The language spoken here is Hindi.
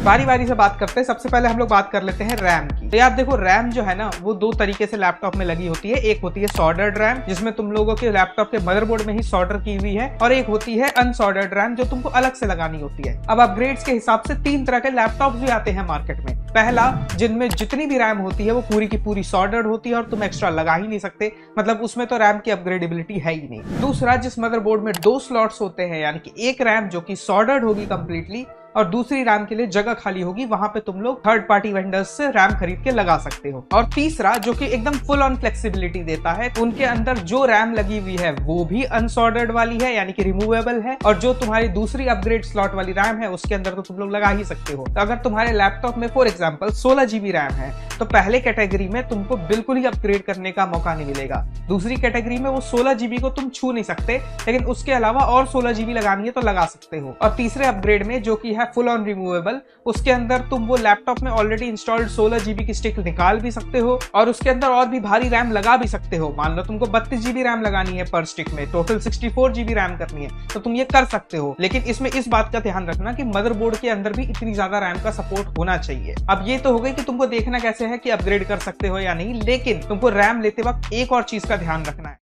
बारी बारी से बात करते हैं। सबसे पहले हम लोग बात कर लेते हैं रैम की। तो यार देखो, रैम जो है ना वो दो तरीके से लैपटॉप में लगी होती है। एक होती है सॉल्डर्ड रैम, जिसमें तुम लोगों के लैपटॉप के मदरबोर्ड में ही सॉल्डर की हुई है, और एक होती है अनसॉल्डर्ड रैम जो तुमको अलग से लगानी होती है। अब अपग्रेड्स के हिसाब से तीन तरह के लैपटॉप भी आते हैं मार्केट में। पहला, जिनमें जितनी भी रैम होती है वो पूरी की पूरी सॉल्डर्ड होती है और तुम एक्स्ट्रा लगा ही नहीं सकते, मतलब उसमें तो रैम की अपग्रेडेबिलिटी है ही नहीं। दूसरा, जिस मदरबोर्ड में दो स्लॉट्स होते हैं, यानी कि एक रैम जो कि सॉल्डर्ड होगी कंप्लीटली और दूसरी रैम के लिए जगह खाली होगी, वहां पे तुम लोग थर्ड पार्टी वेंडर्स से रैम खरीद के लगा सकते हो। और तीसरा, जो कि एकदम फुल ऑन फ्लेक्सिबिलिटी देता है, उनके अंदर जो रैम लगी हुई है वो भी अनसॉल्डर्ड वाली है, यानी कि रिमूवेबल है, और जो तुम्हारी दूसरी अपग्रेड स्लॉट वाली रैम है उसके अंदर तो तुम लोग लगा ही सकते हो। तो अगर तुम्हारे लैपटॉप में फॉर एग्जाम्पल 16 GB रैम है तो पहले कैटेगरी में तुमको बिल्कुल ही अपग्रेड करने का मौका नहीं मिलेगा। दूसरी कैटेगरी में वो 16 GB को तुम छू नहीं सकते, लेकिन उसके अलावा और 16 GB लगानी है तो लगा सकते हो। और तीसरे अपग्रेड में जो कि है फुल ऑन रिमूवेबल, उसके अंदर तुम वो लैपटॉप में ऑलरेडी इंस्टॉल्ड 16 GB की स्टिक निकाल भी सकते हो और उसके अंदर और भी भारी रैम लगा भी सकते हो। मान लो तुमको 32 GB रैम लगानी है पर स्टिक में, टोटल 64 GB रैम करनी है, तो तुम ये कर सकते हो। लेकिन इसमें इस बात का ध्यान रखना कि मदरबोर्ड के अंदर भी इतनी ज्यादा रैम का सपोर्ट होना चाहिए। अब ये तो हो गई कि तुमको देखना कैसे है कि अपग्रेड कर सकते हो या नहीं, लेकिन तुमको रैम लेते वक्त एक और चीज का ध्यान रखना है।